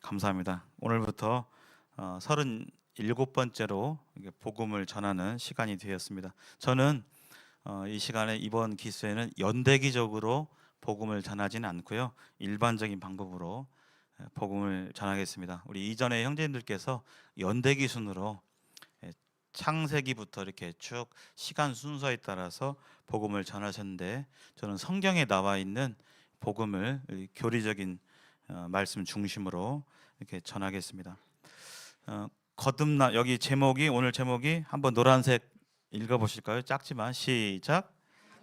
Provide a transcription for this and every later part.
감사합니다. 오늘부터 37번째로 복음을 전하는 시간이 되었습니다. 저는 이 시간에 이번 기수에는 연대기적으로 복음을 전하지는 않고요. 일반적인 방법으로 복음을 전하겠습니다. 우리 이전에 형제님들께서 연대기 순으로 창세기부터 이렇게 쭉 시간 순서에 따라서 복음을 전하셨는데, 저는 성경에 나와 있는 복음을 교리적인 말씀 중심으로 이렇게 전하겠습니다. 거듭나, 여기 제목이, 오늘 제목이 한번 노란색 읽어보실까요? 작지만 시작.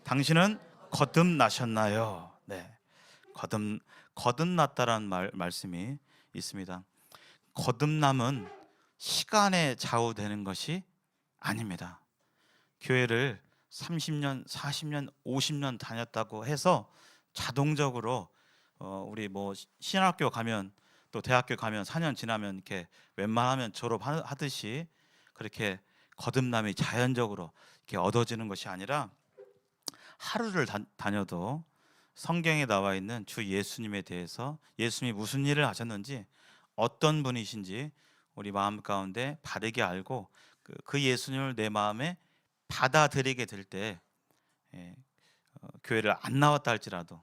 당신은 거듭나셨나요? 네, 거듭났다라는 말씀이 있습니다. 거듭남은 시간에 좌우되는 것이 아닙니다. 교회를 30년, 40년, 50년 다녔다고 해서 자동적으로 우리 뭐 신학교 가면, 또 대학교 가면 4년 지나면 이렇게 웬만하면 졸업하듯이 그렇게 거듭남이 자연적으로 이렇게 얻어지는 것이 아니라, 하루를 다녀도 성경에 나와 있는 주 예수님에 대해서, 예수님이 무슨 일을 하셨는지, 어떤 분이신지 우리 마음 가운데 바르게 알고 그 예수님을 내 마음에 받아들이게 될 때, 교회를 안 나왔다 할지라도,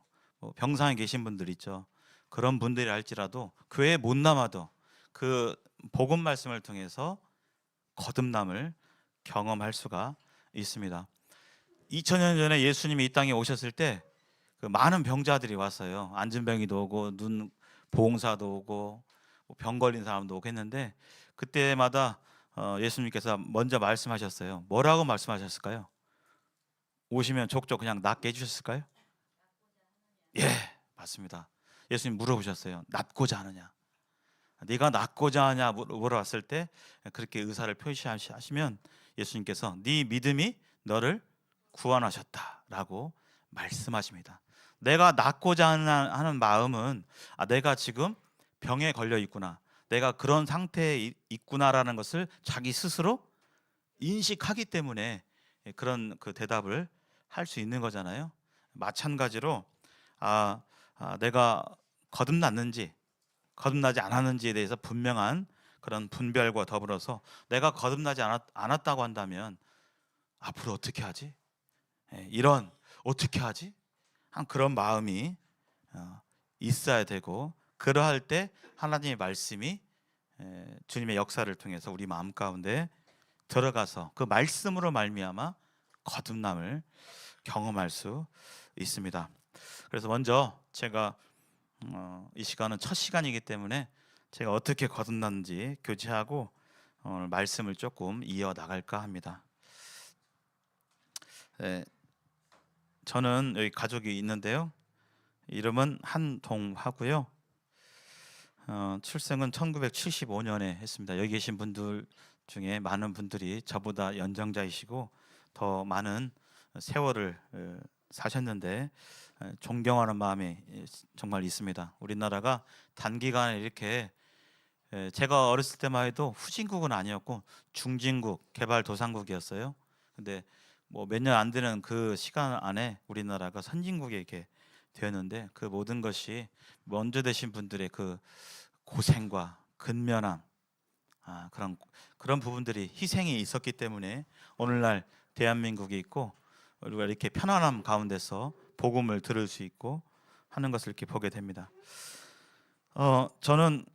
병상에 계신 분들 있죠. 그런 분들이 할지라도 교회에 못 남아도 그 복음 말씀을 통해서 거듭남을 경험할 수가 있습니다. 2000년 전에 예수님이 이 땅에 오셨을 때 그 많은 병자들이 왔어요. 안진병이도 오고 눈 보홍사도 오고 병 걸린 사람도 오고 했는데, 그때마다 예수님께서 먼저 말씀하셨어요. 뭐라고 말씀하셨을까요? 오시면 족족 그냥 낫게 해주셨을까요? 예, 맞습니다. 예수님 물어보셨어요. 낫고자 하느냐? 네가 낫고자 하냐 물어봤을 때 그렇게 의사를 표시하시면 예수님께서 네 믿음이 너를 구원하셨다라고 말씀하십니다. 내가 낫고자 하는 마음은, 내가 지금 병에 걸려 있구나, 내가 그런 상태에 있구나라는 것을 자기 스스로 인식하기 때문에 그런 그 대답을 할 수 있는 거잖아요. 마찬가지로 내가 거듭났는지 거듭나지 않았는지에 대해서 분명한 그런 분별과 더불어서, 내가 거듭나지 않았다고 한다면 앞으로 어떻게 하지? 이런 어떻게 하지? 한 그런 마음이 있어야 되고, 그러할 때 하나님의 말씀이 주님의 역사를 통해서 우리 마음 가운데 들어가서 그 말씀으로 말미암아 거듭남을 경험할 수 있습니다. 그래서 먼저 제가 이 시간은 첫 시간이기 때문에 제가 어떻게 거듭났는지 교제하고 오늘 말씀을 조금 이어나갈까 합니다. 저는 여기 가족이 있는데요. 이름은 한동하고요. 출생은 1975년에 했습니다. 여기 계신 분들 중에 많은 분들이 저보다 연장자이시고 더 많은 세월을 사셨는데 존경하는 마음이 정말 있습니다. 우리나라가 단기간에 이렇게, 제가 어렸을 때만 해도 후진국은 아니었고 중진국, 개발도상국이었어요. 근데 뭐 몇 년 안 되는 그 시간 안에 우리나라가 선진국에 이렇게 되었는데, 그 모든 것이 먼저 되신 분들의 그 고생과 근면함, 그런 부분들이, 희생이 있었기 때문에 오늘날 대한민국이 있고 우리가 이렇게 편안함 가운데서 복음을 들을 수 있고 하는 것을 이렇게 보게 됩니다. 저는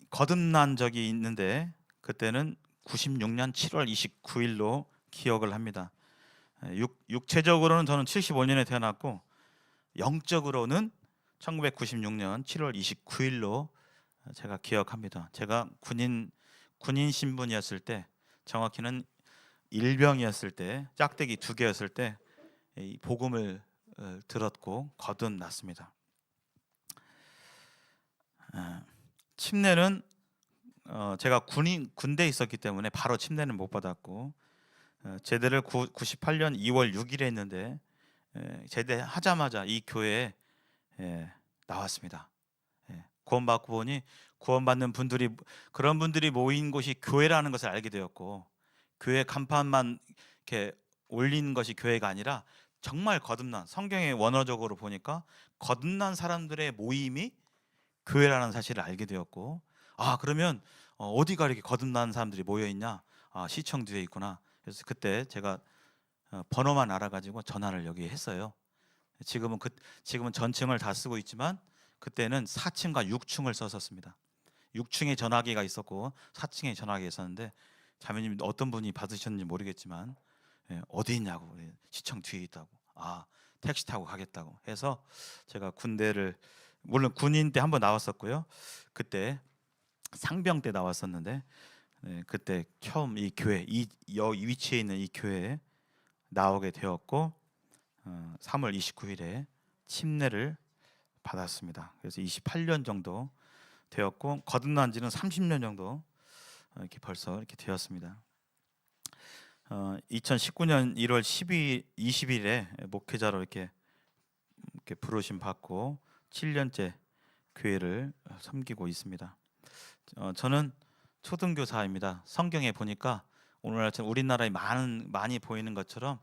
거듭난 적이 있는데, 그때는 96년 7월 29일로 기억을 합니다. 육체적으로는 저는 75년에 태어났고, 영적으로는 1996년 7월 29일로 제가 기억합니다. 제가 군인 신분이었을 때, 정확히는 일병이었을 때, 짝대기 2개였을 때 이 복음을 들었고 거듭났습니다. 침례는 제가 군대에 있었기 때문에 바로 침례는 못 받았고, 제대를 98년 2월 6일에 했는데, 제대하자마자 이 교회에 나왔습니다. 구원받고 보니, 구원받는 분들이, 그런 분들이 모인 곳이 교회라는 것을 알게 되었고, 교회 간판만 이렇게 올린 것이 교회가 아니라 정말 거듭난, 성경의 원어적으로 보니까 거듭난 사람들의 모임이 교회라는 사실을 알게 되었고, 아 그러면 어디가 이렇게 거듭난 사람들이 모여 있냐? 아 시청 뒤에 있구나. 그래서 그때 제가 번호만 알아가지고 전화를 여기 했어요. 지금은 전층을 다 쓰고 있지만 그때는 4층과 6층을 썼었습니다. 6층에 전화기가 있었고 4층에 전화기가 있었는데, 자매님 어떤 분이 받으셨는지 모르겠지만 어디 있냐고, 시청 뒤에 있다고. 아 택시 타고 가겠다고 해서 제가 군대를, 물론 군인 때 한번 나왔었고요. 그때 상병 때 나왔었는데, 그때 처음 이 교회, 이 위치에 있는 이 교회에 나오게 되었고 3월 29일에 침례를 받았습니다. 그래서 28년 정도 되었고, 거듭난 지는 30년 정도 이렇게 벌써 이렇게 되었습니다. 2019년 1월 20일에 목회자로 이렇게 부르심 받고 7년째 교회를 섬기고 있습니다. 저는 초등교사입니다. 성경에 보니까 오늘날처럼 우리나라에 많이 보이는 것처럼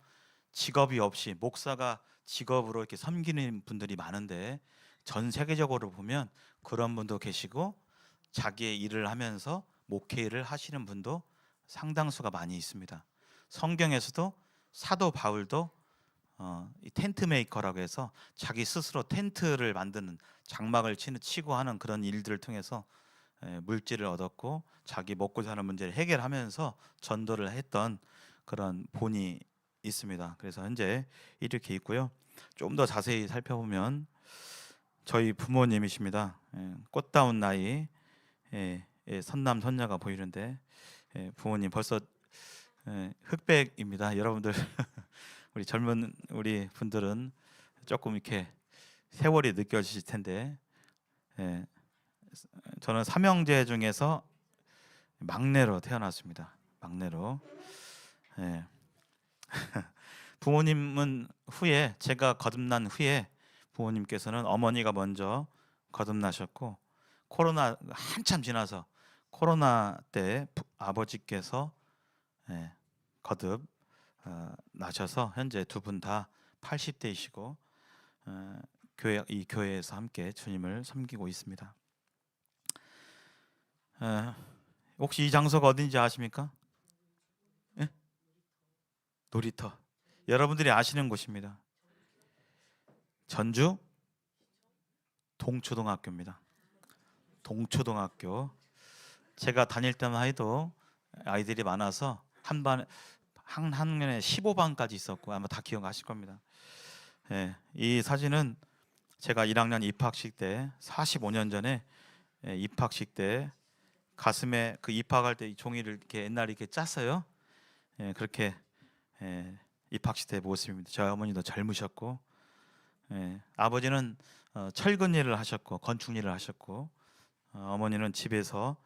직업이 없이 목사가 직업으로 이렇게 섬기는 분들이 많은데, 전 세계적으로 보면 그런 분도 계시고 자기의 일을 하면서 목회 일을 하시는 분도 상당수가 많이 있습니다. 성경에서도 사도 바울도 이 텐트 메이커라고 해서 자기 스스로 텐트를 만드는, 장막을 치고 하는 그런 일들을 통해서 물질을 얻었고 자기 먹고 사는 문제를 해결하면서 전도를 했던 그런 본이 있습니다. 그래서 현재 이렇게 있고요. 좀 더 자세히 살펴보면 저희 부모님이십니다. 꽃다운 나이 선남 선녀가 보이는데, 부모님 벌써 흑백입니다. 여러분들 우리 젊은 우리 분들은 조금 이렇게 세월이 느껴지실 텐데, 저는 삼형제 중에서 막내로 태어났습니다. 막내로. 부모님은 후에, 제가 거듭난 후에 부모님께서는 어머니가 먼저 거듭나셨고, 코로나 한참 지나서 코로나 때 아버지께서 거듭 나셔서 현재 두 분 다 80대이시고 이 교회에서 함께 주님을 섬기고 있습니다. 혹시 이 장소가 어딘지 아십니까? 예? 놀이터. 여러분들이 아시는 곳입니다. 전주 동초등학교입니다. 동초등학교. 제가 다닐 때만 해도 아이들이 많아서 한 학년에 15반까지 있었고, 아마 다 기억하실 겁니다. 이 사진은 제가 1학년 입학식 때 45년 전에 입학식 때 가슴에 그 입학할 때 이 종이를 이렇게 옛날에 이렇게 짰어요. 그렇게 입학식 때 모습입니다. 저희 어머니도 젊으셨고, 아버지는 철근 일을 하셨고 건축 일을 하셨고, 어머니는 집에서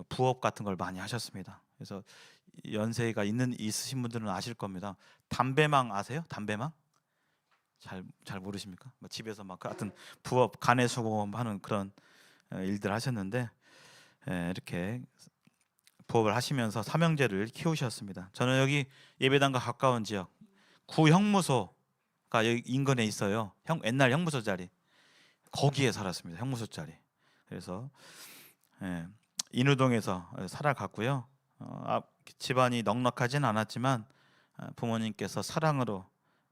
부업 같은 걸 많이 하셨습니다. 그래서 연세가 있으신 분들은 아실 겁니다. 담배망 아세요? 담배망? 잘 모르십니까? 집에서 막 같은 부업, 가내수공하는 그런 일들 하셨는데, 이렇게 부업을 하시면서 삼형제를 키우셨습니다. 저는 여기 예배당과 가까운 지역 구형무소가 여기 인근에 있어요. 옛날 형무소 자리, 거기에 살았습니다. 형무소 자리. 그래서 인우동에서 살아갔고요. 집안이 넉넉하진 않았지만 부모님께서 사랑으로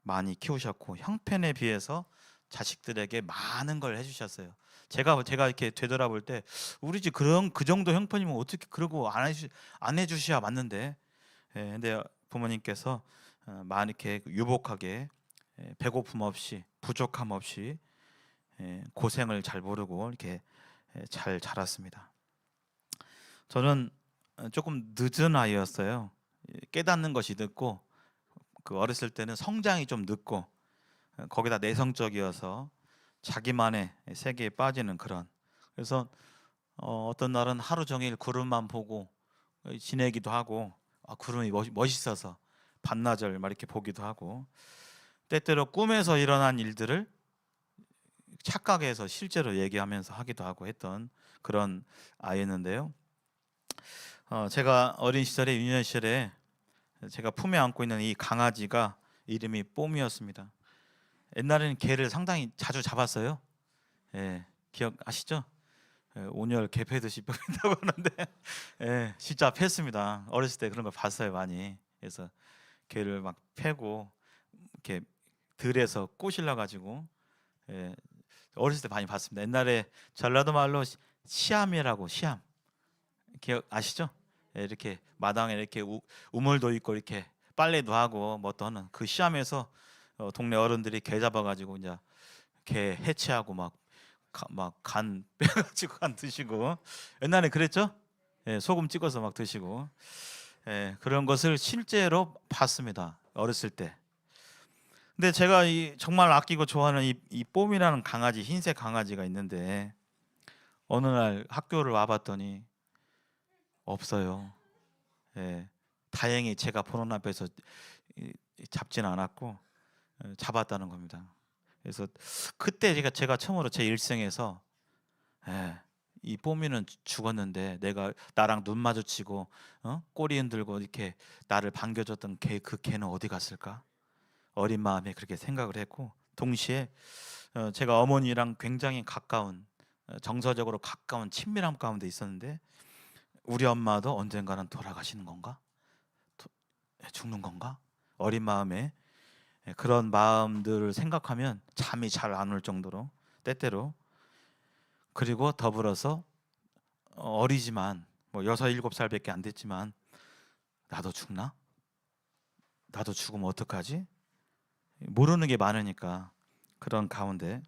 많이 키우셨고, 형편에 비해서 자식들에게 많은 걸 해주셨어요. 제가 이렇게 되돌아볼 때 우리 집 그 정도 형편이면 어떻게 그러고 안 해주셔야 맞는데, 근데 부모님께서 많이 이렇게 유복하게 배고픔 없이 부족함 없이 고생을 잘 모르고 이렇게 잘 자랐습니다. 저는 조금 늦은 아이였어요. 깨닫는 것이 늦고, 그 어렸을 때는 성장이 좀 늦고, 거기다 내성적이어서 자기만의 세계에 빠지는 그런. 그래서 어떤 날은 하루 종일 구름만 보고 지내기도 하고, 구름이 멋있어서 반나절 막 이렇게 보기도 하고, 때때로 꿈에서 일어난 일들을 착각해서 실제로 얘기하면서 하기도 하고 했던 그런 아이였는데요. 제가 어린 시절에, 유년 시절에 제가 품에 안고 있는 이 강아지가 이름이 뽐이었습니다. 옛날에는 개를 상당히 자주 잡았어요. 기억하시죠? 온열 개 패듯이 뼈다고 하는데 진짜 팼습니다. 어렸을 때 그런 걸 봤어요 많이. 그래서 개를 막 패고 이렇게 들에서 꼬실러 가지고 어렸을 때 많이 봤습니다. 옛날에 전라도 말로 시암이라고 시암 기억 아시죠? 이렇게 마당에 이렇게 우물도 있고 이렇게 빨래도 하고 뭐 어떤 그 시암에서 동네 어른들이 개 잡아가지고 이제 개 해체하고 막 간 빼가지고 간 드시고 옛날에 그랬죠? 소금 찍어서 막 드시고 그런 것을 실제로 봤습니다. 어렸을 때. 근데 제가 정말 아끼고 좋아하는 이 뽐이라는 강아지, 흰색 강아지가 있는데 어느 날 학교를 와봤더니 없어요. 다행히 제가 보는 앞에서 잡지는 않았고 잡았다는 겁니다. 그래서 그때 제가 처음으로 제 일생에서 이 뽀미는 죽었는데 내가 나랑 눈 마주치고 꼬리 흔들고 이렇게 나를 반겨줬던 그 개는 어디 갔을까? 어린 마음에 그렇게 생각을 했고 동시에 제가 어머니랑 굉장히 가까운 정서적으로 가까운 친밀함 가운데 있었는데 우리 엄마도 언젠가는 돌아가시는 건가? 죽는 건가? 어린 마음에 그런 마음들을 생각하면 잠이 잘 안 올 정도로 때때로. 그리고 더불어서 어리지만 뭐 6, 7살밖에 안 됐지만 나도 죽나? 나도 죽으면 어떡하지? 모르는 게 많으니까 그런 가운데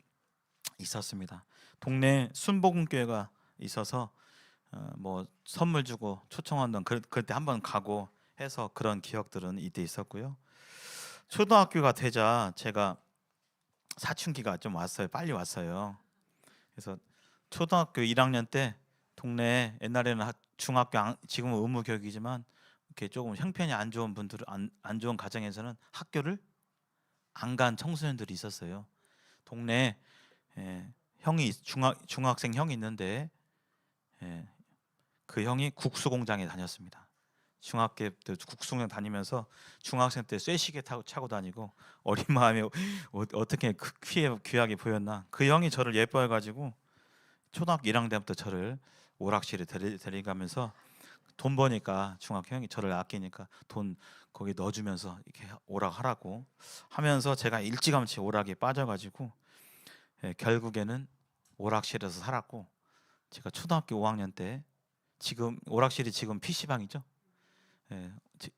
있었습니다. 동네 순복음교회가 있어서 뭐 선물 주고 초청한던 그때 한번 가고 해서 그런 기억들은 이때 있었고요. 초등학교가 되자 제가 사춘기가 좀 왔어요. 빨리 왔어요. 그래서 초등학교 1학년 때 동네에 옛날에는 중학교 지금은 의무교육이지만 이렇게 조금 형편이 안 좋은 분들 안 좋은 가정에서는 학교를 안 간 청소년들이 있었어요. 동네에 형이 중학생 형이 있는데 그 형이 국수 공장에 다녔습니다. 중학교 때 국수공장 다니면서 중학생 때 쇠시계 차고 다니고 어린 마음에 어떻게 귀하게 보였나. 그 형이 저를 예뻐해가지고 초등학교 1학년 때부터 저를 오락실에 데려가면서 돈 버니까 중학교 형이 저를 아끼니까 돈 거기 넣어주면서 이렇게 오락하라고 하면서 제가 일찌감치 오락에 빠져가지고 결국에는 오락실에서 살았고 제가 초등학교 5학년 때 지금 오락실이 지금 PC방이죠.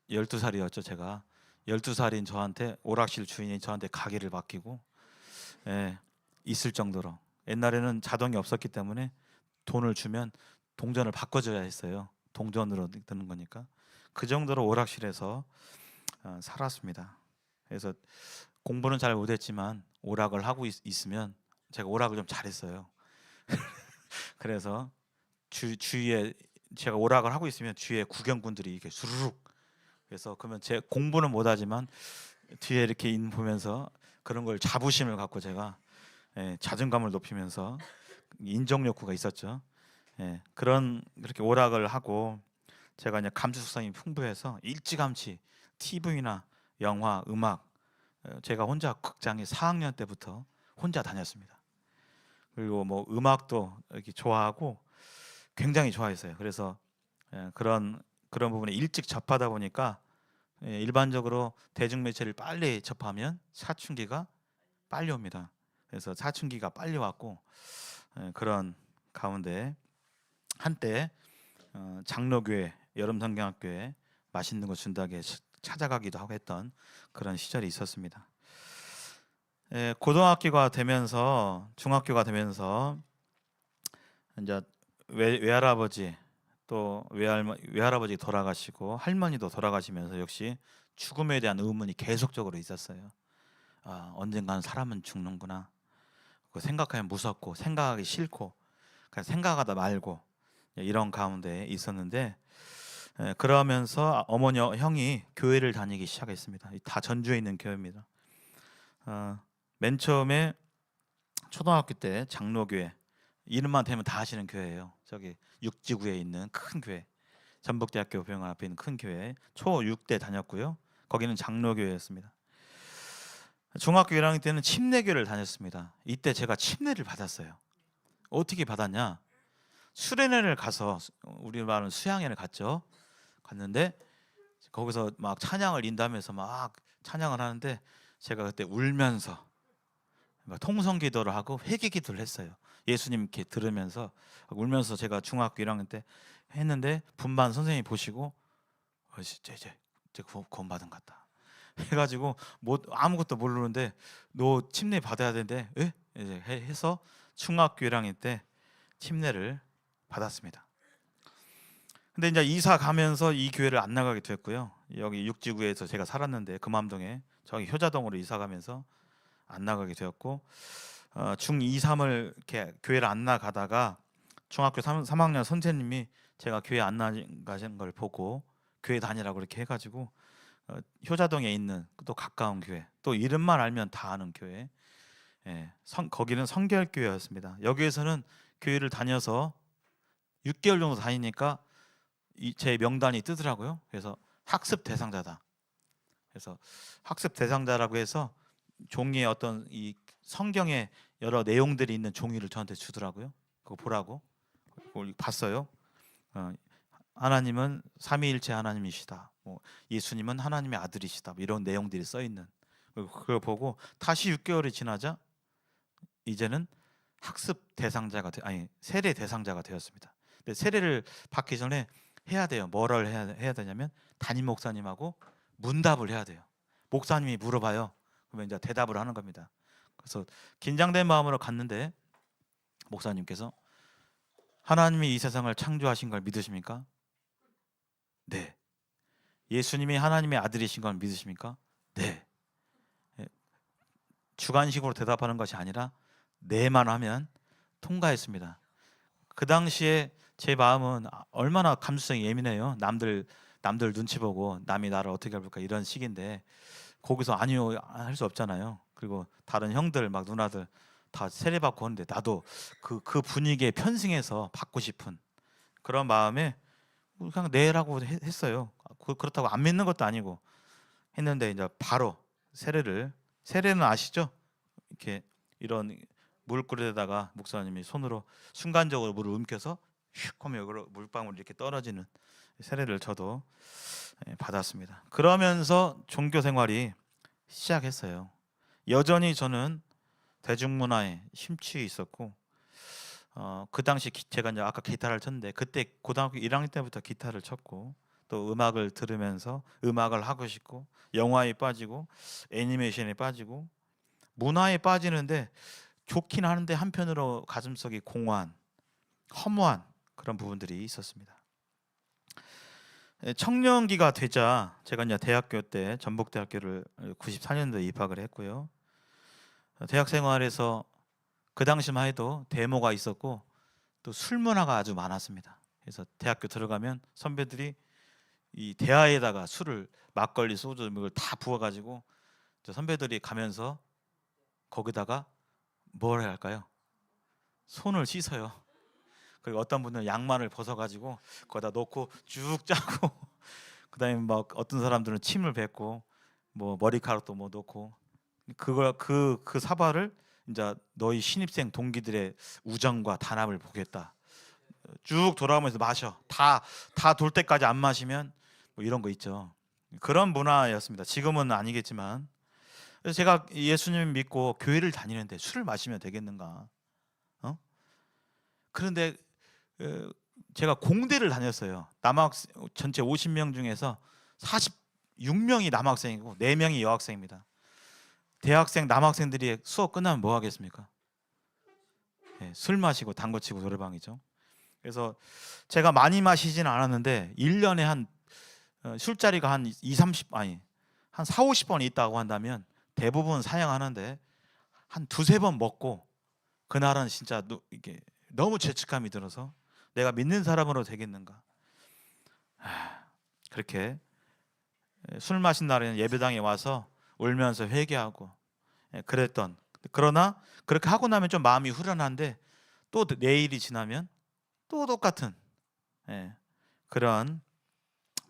12살이었죠. 제가 12살인 저한테 오락실 주인이 저한테 가게를 맡기고 있을 정도로 옛날에는 자동이 없었기 때문에 돈을 주면 동전을 바꿔줘야 했어요. 동전으로 드는 거니까 그 정도로 오락실에서 살았습니다. 그래서 공부는 잘 못했지만 오락을 하고 있으면 제가 오락을 좀 잘했어요. 그래서 주위에 제가 오락을 하고 있으면 뒤에 구경꾼들이 이렇게 수르륵 그래서 그러면 제 공부는 못하지만 뒤에 이렇게 보면서 그런 걸 자부심을 갖고 제가 자존감을 높이면서 인정 욕구가 있었죠. 그렇게 오락을 하고 제가 이제 감수성이 풍부해서 일찌감치 TV나 영화, 음악 제가 혼자 극장에 4학년 때부터 혼자 다녔습니다. 그리고 뭐 음악도 이렇게 좋아하고 굉장히 좋아했어요. 그래서 그런 부분에 일찍 접하다 보니까 일반적으로 대중매체를 빨리 접하면 사춘기가 빨리 옵니다. 그래서 사춘기가 빨리 왔고 그런 가운데 한때 장로교회, 여름성경학교에 맛있는 거 준다게 찾아가기도 하고 했던 그런 시절이 있었습니다. 고등학교가 되면서 중학교가 되면서 이제 외할아버지 또 외할아버지 돌아가시고 할머니도 돌아가시면서 역시 죽음에 대한 의문이 계속적으로 있었어요. 언젠가는 사람은 죽는구나. 생각하면 무섭고 생각하기 싫고 그냥 생각하다 말고 이런 가운데 있었는데 그러면서 어머니 형이 교회를 다니기 시작했습니다. 다 전주에 있는 교회입니다. 맨 처음에 초등학교 때 장로교회 이름만 대면 다 아시는 교회예요. 저기 육지구에 있는 큰 교회, 전북대학교 병원 앞에 있는 큰 교회 초6 때 다녔고요. 거기는 장로교회였습니다. 중학교 1학년 때는 침례교를 다녔습니다. 이때 제가 침례를 받았어요. 어떻게 받았냐? 수련회를 가서 우리 말은 수양회를 갔는데 거기서 막 찬양을 인도하면서 막 찬양을 하는데 제가 그때 울면서 통성 기도를 하고 회개 기도를 했어요. 예수님 이렇게 들으면서 울면서 제가 중학교 1학년 때 했는데 분반 선생님이 보시고 이제 구원받은 것 같다 해가지고 뭐 아무것도 모르는데 너 침례 받아야 되는데 이제 해서 중학교 1학년 때 침례를 받았습니다. 근데 이제 이사 가면서 이 교회를 안 나가게 됐고요. 여기 육지구에서 제가 살았는데 금암동에 저기 효자동으로 이사 가면서 안 나가게 되었고 중2, 3을 이렇게 교회를 안 나가다가 중학교 3학년 선생님이 제가 교회 안 나가는 걸 보고 교회 다니라고 이렇게 해가지고 효자동에 있는 또 가까운 교회, 또 이름만 알면 다 아는 교회, 거기는 성결교회였습니다. 여기에서는 교회를 다녀서 6개월 정도 다니니까 제 명단이 뜨더라고요. 그래서 학습 대상자다. 그래서 학습 대상자라고 해서 종이에 어떤 이 성경의 여러 내용들이 있는 종이를 저한테 주더라고요. 그거 보라고. 그걸 봤어요. 하나님은 삼위일체 하나님이시다. 뭐 예수님은 하나님의 아들이시다. 뭐 이런 내용들이 써 있는. 그걸 보고 다시 6개월이 지나자 이제는 학습 대상자가 세례 대상자가 되었습니다. 근데 세례를 받기 전에 해야 돼요. 뭐를 해야 되냐면 담임 목사님하고 문답을 해야 돼요. 목사님이 물어봐요. 그러면 이제 대답을 하는 겁니다. 그래서 긴장된 마음으로 갔는데 목사님께서 하나님이 이 세상을 창조하신 걸 믿으십니까? 네. 예수님이 하나님의 아들이신 걸 믿으십니까? 네. 주관식으로 대답하는 것이 아니라 네만 하면 통과했습니다. 그 당시에 제 마음은 얼마나 감수성이 예민해요. 남들 눈치 보고 남이 나를 어떻게 볼까 이런 식인데 거기서 아니요 할 수 없잖아요. 그리고 다른 형들 막 누나들 다 세례받고 하는데 나도 그 분위기에 편승해서 받고 싶은 그런 마음에 그냥 네라고 했어요. 그렇다고 안 믿는 것도 아니고 했는데 이제 바로 세례는 아시죠? 이렇게 이런 물그릇에다가 목사님이 손으로 순간적으로 물을 움켜서 휙 하면 여기로 물방울이 이렇게 떨어지는 세례를 저도 받았습니다. 그러면서 종교 생활이 시작했어요. 여전히 저는 대중문화에 심취해 있었고 그 당시 제가 이제 아까 기타를 쳤는데 그때 고등학교 1학년 때부터 기타를 쳤고 또 음악을 들으면서 음악을 하고 싶고 영화에 빠지고 애니메이션에 빠지고 문화에 빠지는데 좋긴 하는데 한편으로 가슴속이 공허한 허무한 그런 부분들이 있었습니다. 청년기가 되자 제가 이제 대학교 때 전북대학교를 94년도에 입학을 했고요. 대학 생활에서 그 당시만 해도 데모가 있었고 또 술 문화가 아주 많았습니다. 그래서 대학교 들어가면 선배들이 이 대야에다가 술을 막걸리, 소주 이걸 다 부어가지고 선배들이 가면서 거기다가 뭘 해야 할까요? 손을 씻어요. 그리고 어떤 분들은 양말을 벗어가지고 거기다 놓고 쭉 짜고 그다음에 막 어떤 사람들은 침을 뱉고 뭐 머리카락도 뭐 놓고 그걸 그 사발을 이제 너희 신입생 동기들의 우정과 단합을 보겠다. 쭉 돌아오면서 마셔. 다 돌 때까지 안 마시면 뭐 이런 거 있죠. 그런 문화였습니다. 지금은 아니겠지만. 그래서 제가 예수님 믿고 교회를 다니는데 술을 마시면 되겠는가? 그런데 제가 공대를 다녔어요. 전체 50명 중에서 46명이 남학생이고 4명이 여학생입니다. 대학생 남학생들이 수업 끝나면 뭐 하겠습니까? 술 마시고 당구 치고 노래방이죠. 그래서 제가 많이 마시지는 않았는데 1년에 한 술자리가 한 4, 50번 있다고 한다면 대부분 사양하는데 한 2-3번 먹고 그날은 진짜 이게 너무 죄책감이 들어서 내가 믿는 사람으로 되겠는가. 그렇게 술 마신 날에는 예배당에 와서 울면서 회개하고 그랬던. 그러나 그렇게 하고 나면 좀 마음이 후련한데 또 내일이 지나면 또 똑같은 그런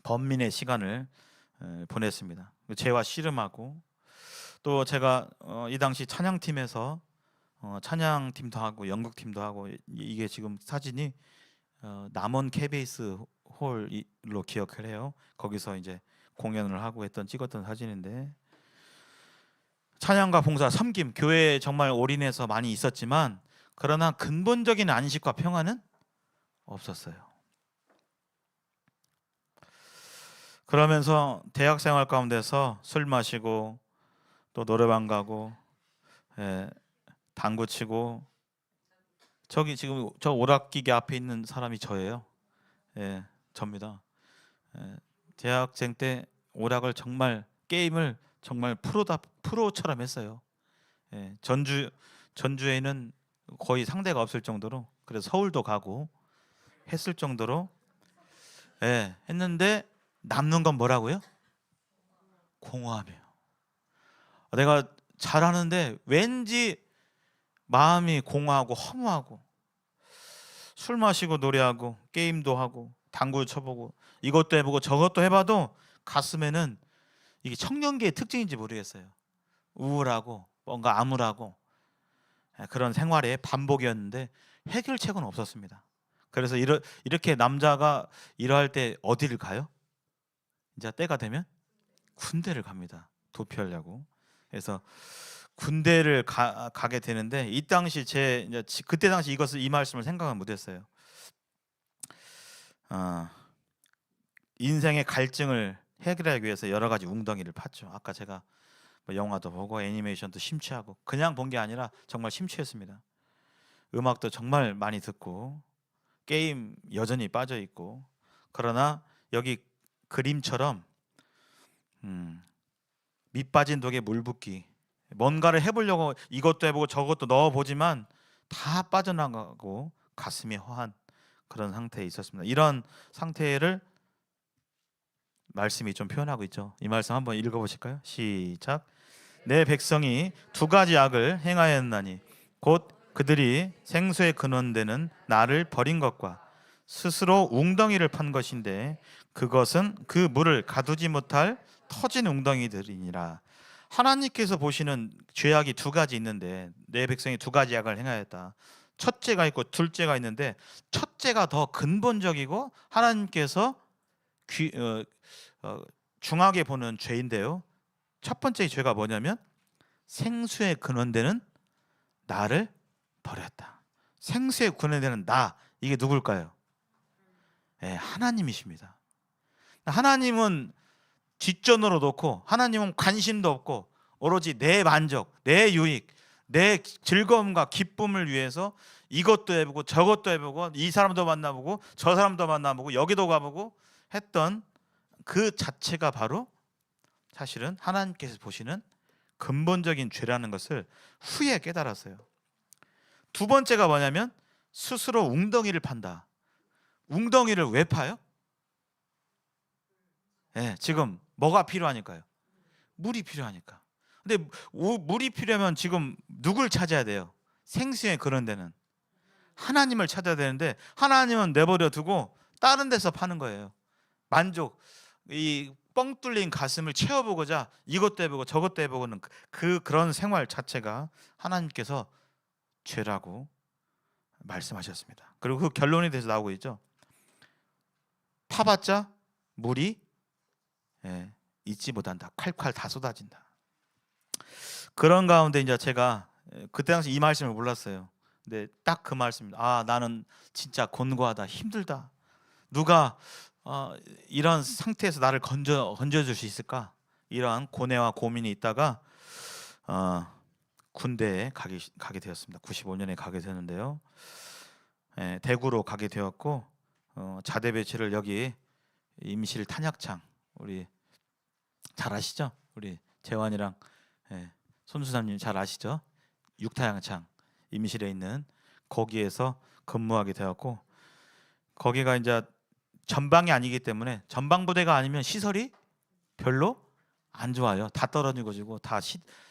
번민의 시간을 보냈습니다. 죄와 씨름하고 또 제가 이 당시 찬양팀에서 찬양팀도 하고 연극팀도 하고 이게 지금 사진이 남원 KBS 홀로 기억을 해요. 거기서 이제 공연을 하고 찍었던 사진인데, 찬양과 봉사, 섬김, 교회에 정말 올인해서 많이 있었지만 그러나 근본적인 안식과 평안은 없었어요. 그러면서 대학 생활 가운데서 술 마시고 또 노래방 가고, 당구 치고, 저기 지금 저 오락기계 앞에 있는 사람이 저예요. 접니다. 대학생 때 오락을 정말, 게임을 정말 프로처럼 했어요. 전주에는 거의 상대가 없을 정도로, 그래서 서울도 가고 했을 정도로 했는데 남는 건 뭐라고요? 공허함이에요. 내가 잘하는데 왠지 마음이 공허하고 허무하고, 술 마시고 노래하고 게임도 하고 당구 쳐보고 이것도 해보고 저것도 해봐도 가슴에는, 이게 청년기의 특징인지 모르겠어요, 우울하고 뭔가 암울하고 그런 생활의 반복이었는데 해결책은 없었습니다. 그래서 이렇게 남자가 이러할 때 어디를 가요? 이제 때가 되면 군대를 갑니다. 도피하려고. 그래서 군대를 가게 되는데, 이 당시 그때 당시 이 말씀을 생각은 못했어요. 인생의 갈증을 해결하기 위해서 여러 가지 웅덩이를 팠죠. 아까 제가 영화도 보고 애니메이션도 심취하고, 그냥 본 게 아니라 정말 심취했습니다. 음악도 정말 많이 듣고, 게임 여전히 빠져 있고. 그러나 여기 그림처럼 밑 빠진 독에 물 붓기, 뭔가를 해보려고 이것도 해보고 저것도 넣어보지만 다 빠져나가고 가슴이 허한 그런 상태에 있었습니다. 이런 상태를 말씀이 좀 표현하고 있죠. 이 말씀 한번 읽어보실까요? 시작. 내 백성이 두 가지 악을 행하였나니 곧 그들이 생수의 근원되는 나를 버린 것과 스스로 웅덩이를 판 것인데, 그것은 그 물을 가두지 못할 터진 웅덩이들이니라. 하나님께서 보시는 죄악이 두 가지 있는데, 내 백성이 두 가지 악을 행하였다. 첫째가 있고 둘째가 있는데, 첫째가 더 근본적이고 하나님께서 중하게 보는 죄인데요. 첫 번째 죄가 뭐냐면 생수의 근원되는 나를 버렸다. 생수의 근원되는 나, 이게 누굴까요? 하나님이십니다. 하나님은 뒷전으로 놓고, 하나님은 관심도 없고 오로지 내 만족, 내 유익, 내 즐거움과 기쁨을 위해서 이것도 해보고 저것도 해보고, 이 사람도 만나보고 저 사람도 만나보고 여기도 가보고 했던 그 자체가 바로 사실은 하나님께서 보시는 근본적인 죄라는 것을 후에 깨달았어요. 두 번째가 뭐냐면 스스로 웅덩이를 판다. 웅덩이를 왜 파요? 지금 뭐가 필요하니까요? 물이 필요하니까. 근데 물이 필요하면 지금 누굴 찾아야 돼요? 생수의 그런 데는 하나님을 찾아야 되는데, 하나님은 내버려 두고 다른 데서 파는 거예요. 만족, 이 뻥 뚫린 가슴을 채워보고자 이것도 해보고 저것도 해보고는 그런 생활 자체가 하나님께서 죄라고 말씀하셨습니다. 그리고 그 결론에 대해서 나오고 있죠. 파봤자 물이 잊지 못한다. 콸콸 다 쏟아진다. 그런 가운데 이제 제가 그때 당시 이 말씀을 몰랐어요. 근데 딱 그 말씀입니다. 나는 진짜 곤고하다, 힘들다. 누가 이런 상태에서 나를 건져줄 수 있을까? 이러한 고뇌와 고민이 있다가 군대에 가게 되었습니다. 95년에 가게 되는데요. 대구로 가게 되었고, 자대 배치를 여기 임실 탄약창, 우리 잘 아시죠? 우리 재환이랑 손수삼님 잘 아시죠? 육탄약창 임실에 있는 거기에서 근무하게 되었고, 거기가 이제 전방이 아니기 때문에, 전방 부대가 아니면 시설이 별로 안 좋아요. 다 떨어지고 다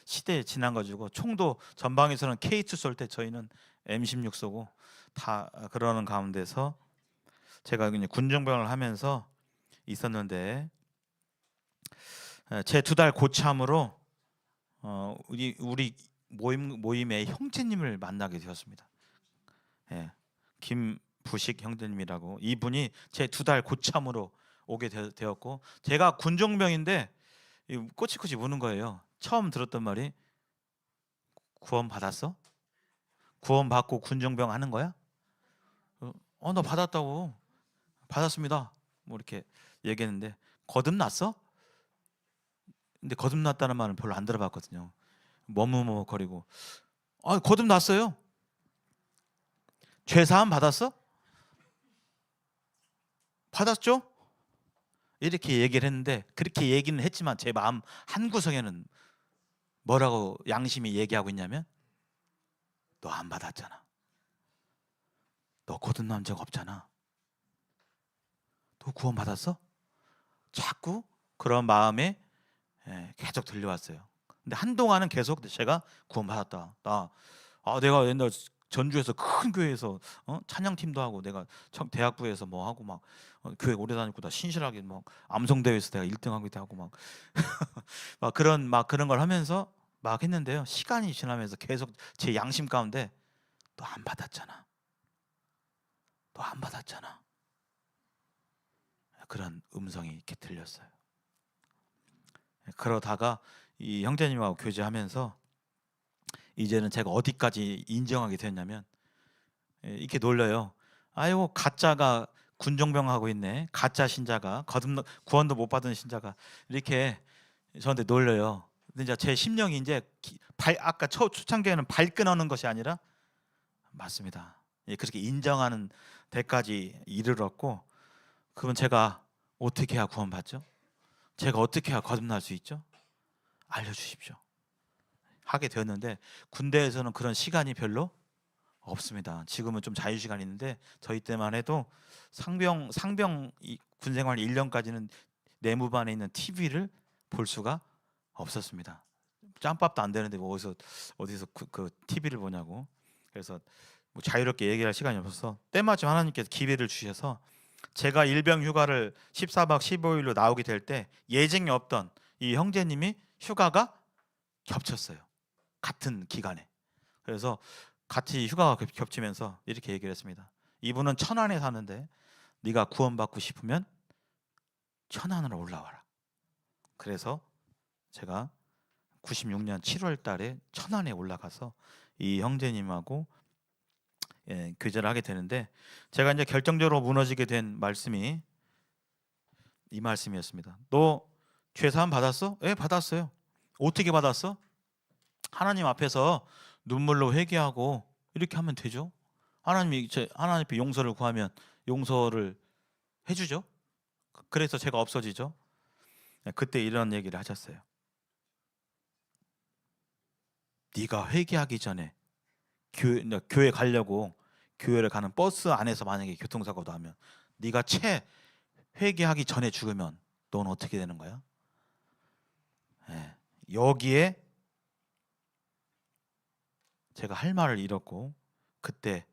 시대에 지난 거지고, 총도 전방에서는 K2 쏠 때 저희는 M16 쏘고 다 그러는 가운데서 제가 그냥 군정병을 하면서 있었는데, 제 2달 고참으로 우리 모임의 형제님을 만나게 되었습니다. 부식 형제님이라고, 이분이 제 2달 고참으로 오게 되었고, 제가 군종병인데 꼬치꼬치 무는 거예요. 처음 들었던 말이, 구원 받았어? 구원 받고 군종병 하는 거야? 너 받았다고. 받았습니다. 뭐 이렇게 얘기했는데, 거듭났어? 근데 거듭났다는 말은 별로 안 들어봤거든요. 머뭇머뭇거리고, 거듭났어요. 죄사함 받았어? 받았죠? 이렇게 얘기를 했는데, 그렇게 얘기는 했지만 제 마음 한구석에는 뭐라고 양심이 얘기하고 있냐면, 너 안 받았잖아. 너 거듭난 적 없잖아. 너 구원 받았어? 자꾸 그런 마음에 계속 들려왔어요. 근데 한동안은 계속 제가 구원 받았다. 내가 옛날 전주에서 큰 교회에서 찬양팀도 하고, 내가 대학부에서 뭐 하고 막 교회 오래 다녔고, 다 신실하게 막 암송대회에서 내가 1등하기도 하고 막 그런 걸 하면서 막 했는데요. 시간이 지나면서 계속 제 양심 가운데, 너 안 받았잖아. 너 안 받았잖아. 그런 음성이 이렇게 들렸어요. 그러다가 이 형제님하고 교제하면서 이제는 제가 어디까지 인정하게 됐냐면, 이렇게 놀려요. 아이고, 가짜가 군종병하고 있네. 가짜 신자가, 구원도 못 받은 신자가 이렇게 저한테 놀려요. 근데 이제 제 심령이 이제 아까 초창기에는 발 끊어는 것이 아니라, 맞습니다, 그렇게 인정하는 데까지 이르렀고, 그러면 제가 어떻게 해야 구원받죠? 제가 어떻게 해야 거듭날 수 있죠? 알려주십시오. 하게 되었는데, 군대에서는 그런 시간이 별로 없습니다. 지금은 좀 자유시간이 있는데, 저희 때만 해도 상병 군생활 1년까지는 내무반에 있는 TV를 볼 수가 없었습니다. 짬밥도 안 되는데 뭐 어디서 그 TV를 보냐고. 그래서 뭐 자유롭게 얘기할 시간이 없어서, 때마침 하나님께서 기회를 주셔서 제가 일병 휴가를 14박 15일로 나오게 될 때, 예정이 없던 이 형제님이 휴가가 겹쳤어요. 같은 기간에. 그래서 같이 휴가가 겹치면서 이렇게 얘기를 했습니다. 이분은 천안에 사는데 네가 구원받고 싶으면 천안으로 올라와라. 그래서 제가 96년 7월 달에 천안에 올라가서 이 형제님하고 교제를 하게 되는데, 제가 이제 결정적으로 무너지게 된 말씀이 이 말씀이었습니다. 너 죄사함 받았어? 예, 받았어요. 어떻게 받았어? 하나님 앞에서 눈물로 회개하고 이렇게 하면 되죠. 하나님 앞에 용서를 구하면 용서를 해주죠. 그래서 제가 없어지죠. 그때 이런 얘기를 하셨어요. 네가 회개하기 전에 교회 가려고 교회를 가는 버스 안에서 만약에 교통사고도 하면, 네가 회개하기 전에 죽으면 넌 어떻게 되는 거야? 여기에 제가 할 말을 잃었고, 그때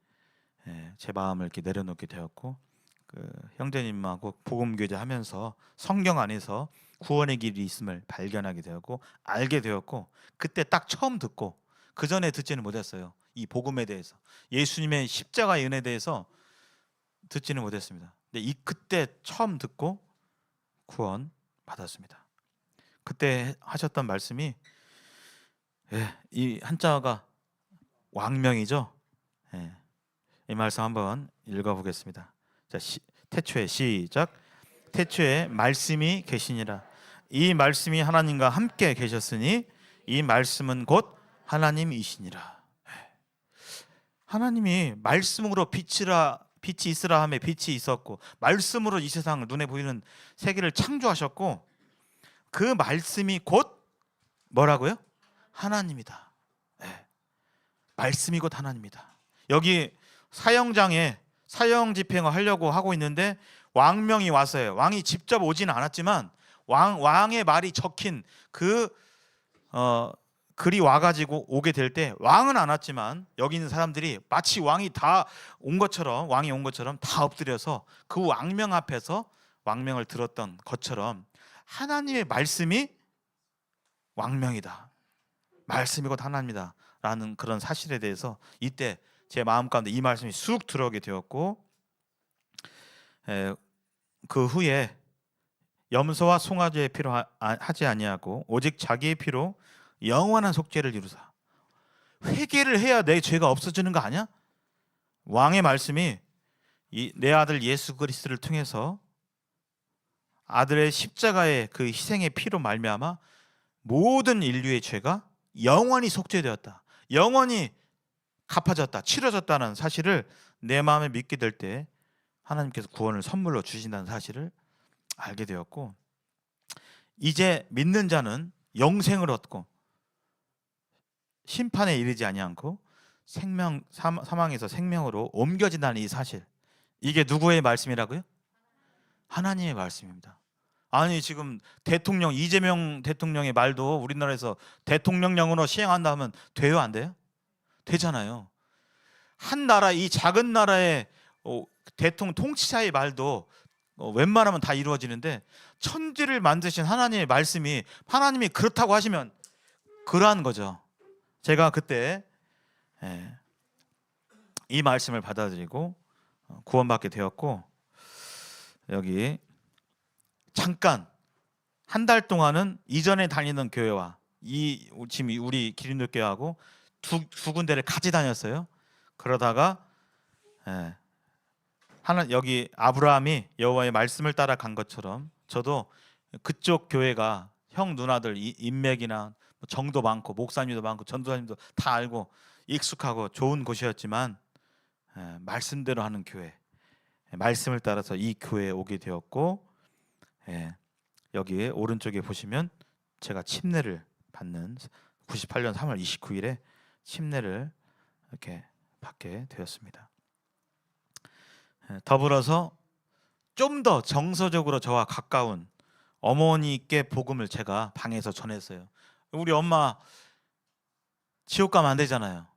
제 마음을 이렇게 내려놓게 되었고, 그 형제님하고 복음교제 하면서 성경 안에서 구원의 길이 있음을 발견하게 되었고, 알게 되었고, 그때 딱 처음 듣고, 그 전에 듣지는 못했어요. 이 복음에 대해서, 예수님의 십자가의 은혜에 대해서 듣지는 못했습니다. 근데 그때 처음 듣고 구원 받았습니다. 그때 하셨던 말씀이, 이 한자가 왕명이죠. 이 말씀 한번 읽어보겠습니다. 자, 태초에 시작. 태초에 말씀이 계시니라. 이 말씀이 하나님과 함께 계셨으니 이 말씀은 곧 하나님이시니라. 하나님이 말씀으로 빛이 있으라 하며 빛이 있었고, 말씀으로 이 세상을, 눈에 보이는 세계를 창조하셨고, 그 말씀이 곧 뭐라고요? 하나님이다. 말씀이 곧 하나님이다. 여기 사형장에 사형 집행을 하려고 하고 있는데 왕명이 왔어요. 왕이 직접 오지는 않았지만 왕의 말이 적힌 글이 와가지고 오게 될 때, 왕은 안 왔지만 여기 있는 사람들이 마치 왕이 온 것처럼 다 엎드려서 그 왕명 앞에서 왕명을 들었던 것처럼, 하나님의 말씀이 왕명이다, 말씀이 곧 하나님이다 라는 그런 사실에 대해서 이때 제 마음 가운데 이 말씀이 쑥 들어오게 되었고, 그 후에 염소와 송아지의 피로 하지 아니하고 오직 자기의 피로 영원한 속죄를 이루사. 회개를 해야 내 죄가 없어지는 거 아니야? 왕의 말씀이 내 아들 예수 그리스도를 통해서 아들의 십자가의 그 희생의 피로 말미암아 모든 인류의 죄가 영원히 속죄되었다, 영원히 갚아졌다, 치러졌다는 사실을 내 마음에 믿게 될 때 하나님께서 구원을 선물로 주신다는 사실을 알게 되었고, 이제 믿는 자는 영생을 얻고 심판에 이르지 아니하고 사망에서 생명으로 옮겨진다는 이 사실, 이게 누구의 말씀이라고요? 하나님의 말씀입니다. 아니 지금 대통령 이재명 대통령의 말도 우리나라에서 대통령령으로 시행한다 하면 돼요, 안 돼요? 되잖아요. 한 나라, 이 작은 나라의 대통령 통치자의 말도 웬만하면 다 이루어지는데, 천지를 만드신 하나님의 말씀이, 하나님이 그렇다고 하시면 그러한 거죠. 제가 그때 이 말씀을 받아들이고 구원받게 되었고, 여기 잠깐 한 달 동안은 이전에 다니던 교회와 지금 우리 기린도교회하고 두 군데를 같이 다녔어요. 그러다가 여기 아브라함이 여호와의 말씀을 따라간 것처럼 저도 그쪽 교회가 형 누나들 인맥이나 정도 많고 목사님도 많고 전도사님도 다 알고 익숙하고 좋은 곳이었지만 말씀대로 하는 교회, 말씀을 따라서 이 교회에 오게 되었고, 여기 오른쪽에 보시면 제가 침례를 받는 98년 3월 29일에 침례를 이렇게 받게 되었습니다. 더불어서 좀 더 정서적으로 저와 가까운 어머니께 복음을 제가 방에서 전했어요. 우리 엄마 지옥 가면 안 되잖아요.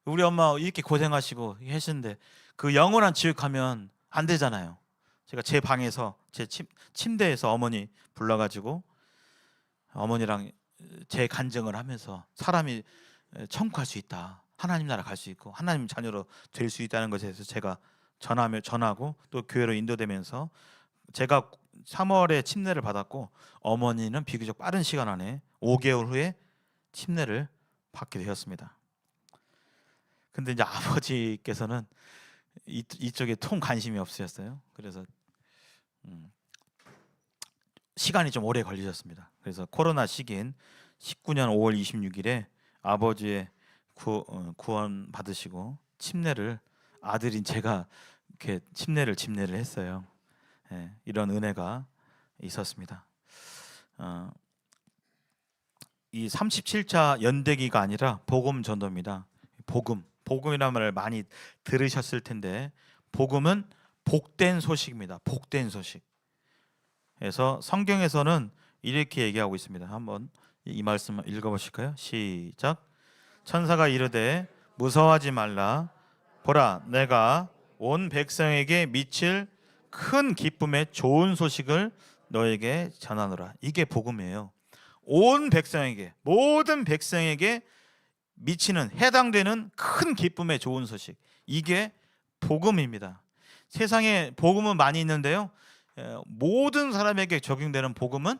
우리 엄마 이렇게 고생하시고 하시는데 그 영원한 지옥 가면 안 되잖아요. 제가 제 방에서 제 침대에서 어머니 불러가지고 어머니랑 제 간증을 하면서 사람이 천국 갈 수 있다, 하나님 나라 갈 수 있고 하나님 자녀로 될 수 있다는 것에 대해서 제가 전하고 또 교회로 인도되면서, 제가 3월에 침례를 받았고 어머니는 비교적 빠른 시간 안에 5개월 후에 침례를 받게 되었습니다. 근데 이제 아버지께서는 이쪽에 통 관심이 없으셨어요. 그래서 시간이 좀 오래 걸리셨습니다. 그래서 코로나 시기인 19년 5월 26일에 아버지의 구원 받으시고 침례를 아들인 제가 이렇게 침례를 했어요. 이런 은혜가 있었습니다. 이 37차 연대기가 아니라 복음 전도입니다. 복음이라는 말을 많이 들으셨을 텐데, 복음은 복된 소식입니다. 복된 소식. 그래서 성경에서는 이렇게 얘기하고 있습니다. 한번 이 말씀 읽어보실까요? 시작. 천사가 이르되 무서워하지 말라. 보라, 내가 온 백성에게 미칠 큰 기쁨의 좋은 소식을 너에게 전하노라. 이게 복음이에요. 온 백성에게, 모든 백성에게 미치는, 해당되는 큰 기쁨의 좋은 소식, 이게 복음입니다. 세상에 복음은 많이 있는데요, 모든 사람에게 적용되는 복음은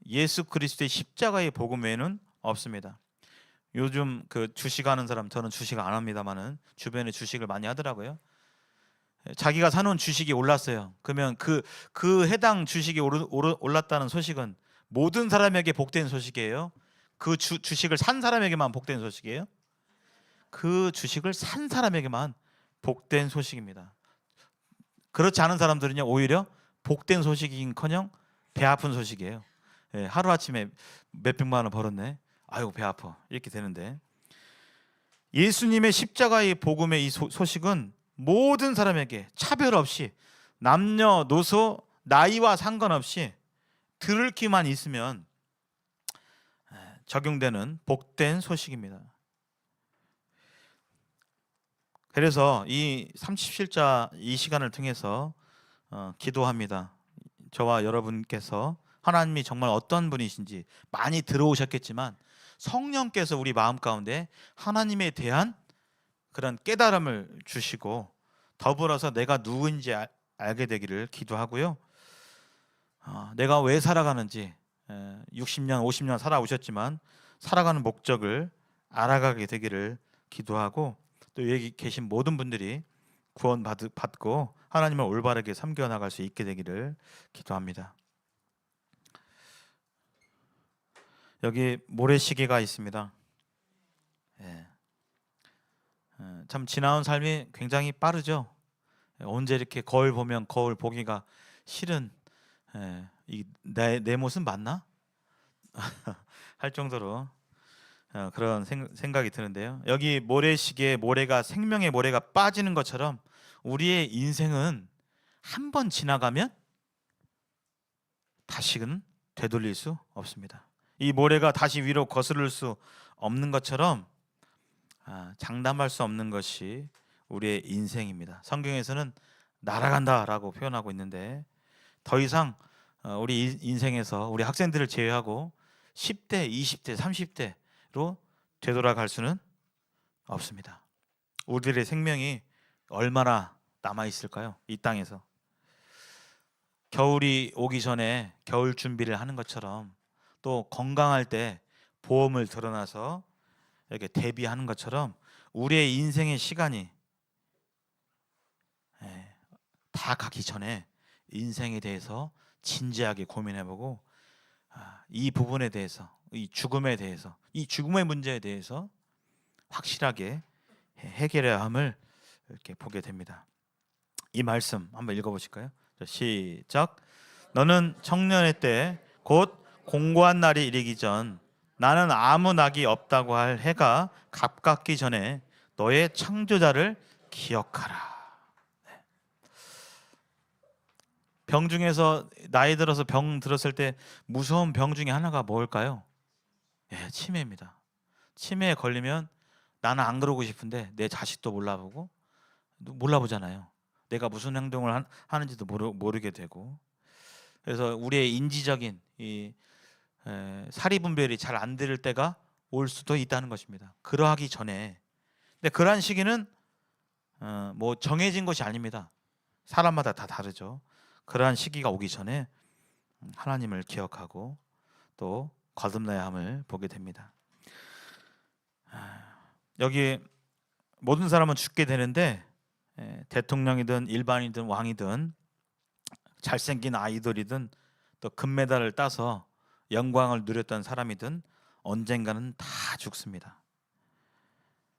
예수 그리스도의 십자가의 복음 외에는 없습니다. 요즘 그 주식하는 사람, 저는 주식 안 합니다만은 주변에 주식을 많이 하더라고요. 자기가 사놓은 주식이 올랐어요. 그러면 그 해당 주식이 올랐다는 소식은 모든 사람에게 복된 소식이에요? 그 주식을 산 사람에게만 복된 소식이에요? 그 주식을 산 사람에게만 복된 소식입니다. 그렇지 않은 사람들은요, 오히려 복된 소식인커녕 배 아픈 소식이에요. 하루아침에 몇백만 원 벌었네, 아이고 배 아파, 이렇게 되는데, 예수님의 십자가의 복음의 이 소식은 모든 사람에게 차별 없이, 남녀노소 나이와 상관없이 들을 기만 있으면 적용되는 복된 소식입니다. 그래서 이 37자 이 시간을 통해서 기도합니다. 저와 여러분께서 하나님이 정말 어떤 분이신지 많이 들어오셨겠지만, 성령께서 우리 마음 가운데 하나님에 대한 그런 깨달음을 주시고, 더불어서 내가 누구인지 알게 되기를 기도하고요. 내가 왜 살아가는지 60년, 50년 살아오셨지만 살아가는 목적을 알아가게 되기를 기도하고, 또 여기 계신 모든 분들이 구원 받고 하나님을 올바르게 섬겨 나갈 수 있게 되기를 기도합니다. 여기 모래시계가 있습니다. 예. 참 지나온 삶이 굉장히 빠르죠. 언제 이렇게 거울 보면 거울 보기가 싫은, 내 모습 맞나? 할 정도로 그런 생각이 드는데요. 여기 모래시계에 모래가, 생명의 모래가 빠지는 것처럼 우리의 인생은 한 번 지나가면 다시는 되돌릴 수 없습니다. 이 모래가 다시 위로 거스를 수 없는 것처럼 장담할 수 없는 것이 우리의 인생입니다. 성경에서는 날아간다라고 표현하고 있는데, 더 이상 우리 인생에서 우리 학생들을 제외하고 10대, 20대, 30대로 되돌아갈 수는 없습니다. 우리들의 생명이 얼마나 남아 있을까요? 이 땅에서. 겨울이 오기 전에 겨울 준비를 하는 것처럼, 또 건강할 때 보험을 들어놔서 이렇게 대비하는 것처럼 우리의 인생의 시간이 다 가기 전에 인생에 대해서 진지하게 고민해보고, 이 부분에 대해서, 이 죽음에 대해서, 이 죽음의 문제에 대해서 확실하게 해결해야 함을 이렇게 보게 됩니다. 이 말씀 한번 읽어보실까요? 시작. 너는 청년의 때 곧 공고한 날이 이르기 전, 나는 아무 낙이 없다고 할 해가 가깝기 전에 너의 창조자를 기억하라. 병 중에서, 나이 들어서 병 들었을 때 무서운 병 중에 하나가 뭘까요? 치매입니다. 치매에 걸리면 나는 안 그러고 싶은데 내 자식도 몰라보잖아요. 내가 무슨 행동을 하는지도 모르게 되고. 그래서 우리의 인지적인 이 사리분별이 잘 안 될 때가 올 수도 있다는 것입니다. 그러하기 전에. 근데 그러한 시기는 뭐 정해진 것이 아닙니다. 사람마다 다 다르죠. 그러한 시기가 오기 전에 하나님을 기억하고 또 거듭나야 함을 보게 됩니다. 여기 모든 사람은 죽게 되는데, 대통령이든 일반인이든 왕이든 잘생긴 아이돌이든 또 금메달을 따서 영광을 누렸던 사람이든 언젠가는 다 죽습니다.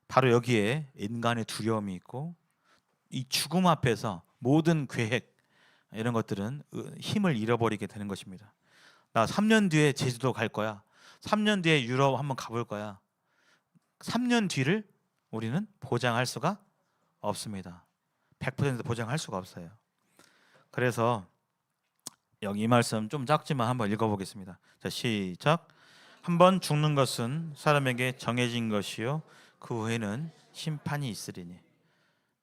바로 여기에 인간의 두려움이 있고, 이 죽음 앞에서 모든 계획, 이런 것들은 힘을 잃어버리게 되는 것입니다. 나 3년 뒤에 제주도 갈 거야. 3년 뒤에 유럽 한번 가볼 거야. 3년 뒤를 우리는 보장할 수가 없습니다. 100% 보장할 수가 없어요. 그래서 여기 이 말씀 좀 작지만 한번 읽어보겠습니다. 자, 시작. 한번 죽는 것은 사람에게 정해진 것이요 그 후에는 심판이 있으리니.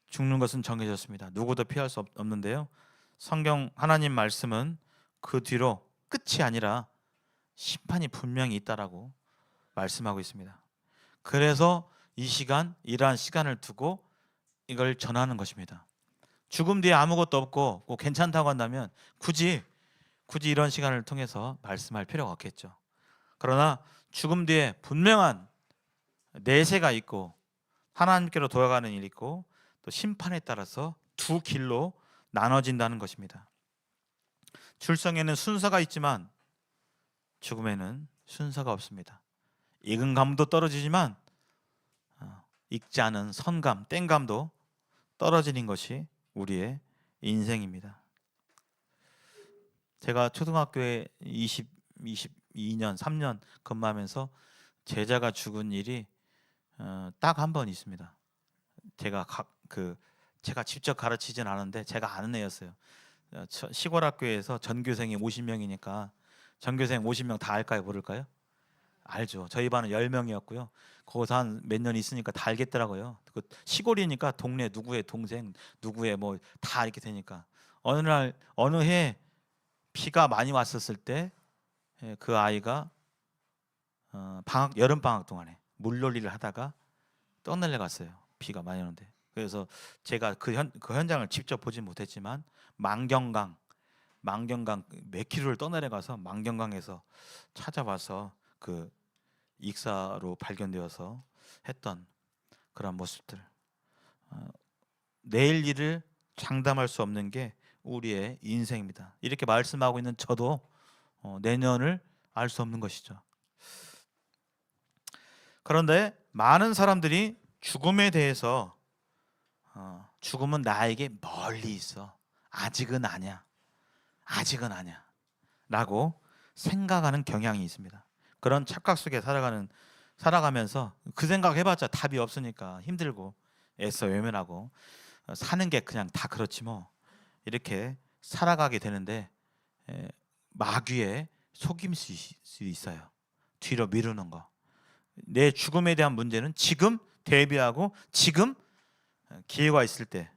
죽는 것은 정해졌습니다. 누구도 피할 수 없는데요. 성경 하나님 말씀은 그 뒤로 끝이 아니라 심판이 분명히 있다라고 말씀하고 있습니다. 그래서 이 시간, 이러한 시간을 두고 이걸 전하는 것입니다. 죽음 뒤에 아무것도 없고 뭐 괜찮다고 한다면 굳이 이런 시간을 통해서 말씀할 필요가 없겠죠. 그러나 죽음 뒤에 분명한 내세가 있고 하나님께로 돌아가는 일이 있고 또 심판에 따라서 두 길로 나눠진다는 것입니다. 출생에는 순서가 있지만 죽음에는 순서가 없습니다. 익은 감도 떨어지지만 익지 않은 선감, 땡감도 떨어지는 것이 우리의 인생입니다. 제가 초등학교에 22년, 3년 근무하면서 제자가 죽은 일이 딱 한 번 있습니다. 제가 직접 가르치진 않았는데 제가 아는 애였어요. 시골 학교에서 전교생이 50명이니까 전교생 50명 다 알까요, 모를까요? 알죠. 저희 반은 10명이었고요. 거기서 한 몇 년 있으니까 다 알겠더라고요. 그 시골이니까 동네 누구의 동생, 누구의 뭐 다 이렇게 되니까. 어느 날 어느 해 비가 많이 왔었을 때 그 아이가 여름 방학 동안에 물놀이를 하다가 떠내려 갔어요. 비가 많이 오는데 그래서 제가 그 현장을 직접 보지 못했지만 망경강 몇 킬로를 떠내려가서 망경강에서 찾아와서 그 익사로 발견되어서 했던 그런 모습들. 내일 일을 장담할 수 없는 게 우리의 인생입니다. 이렇게 말씀하고 있는 저도 내년을 알 수 없는 것이죠. 그런데 많은 사람들이 죽음에 대해서 죽음은 나에게 멀리 있어, 아직은 아니야 라고 생각하는 경향이 있습니다. 그런 착각 속에 살아가면서 그 생각 해봤자 답이 없으니까 힘들고 애써 외면하고 사는 게 그냥 다 그렇지 뭐 이렇게 살아가게 되는데 마귀의 속임일 수 있어요. 뒤로 미루는 거. 내 죽음에 대한 문제는 지금 대비하고 지금 기회가 있을 때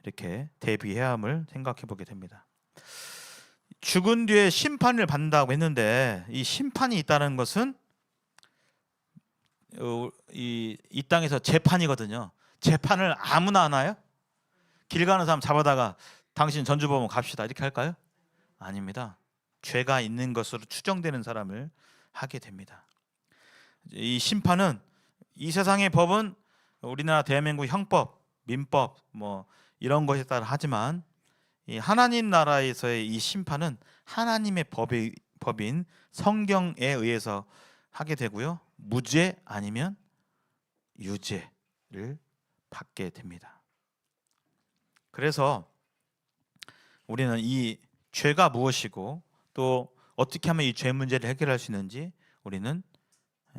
이렇게 대비해야 함을 생각해 보게 됩니다. 죽은 뒤에 심판을 받는다고 했는데 이 심판이 있다는 것은 이 땅에서 재판이거든요. 재판을 아무나 하나요? 길 가는 사람 잡아다가 당신 전주법원 갑시다 이렇게 할까요? 아닙니다. 죄가 있는 것으로 추정되는 사람을 하게 됩니다. 이 심판은 이 세상의 법은 우리나라 대한민국 형법, 민법 뭐 이런 것에 따라 하지만 이 하나님 나라에서의 이 심판은 하나님의 법인 성경에 의해서 하게 되고요. 무죄 아니면 유죄를 받게 됩니다. 그래서 우리는 이 죄가 무엇이고 또 어떻게 하면 이 죄 문제를 해결할 수 있는지 우리는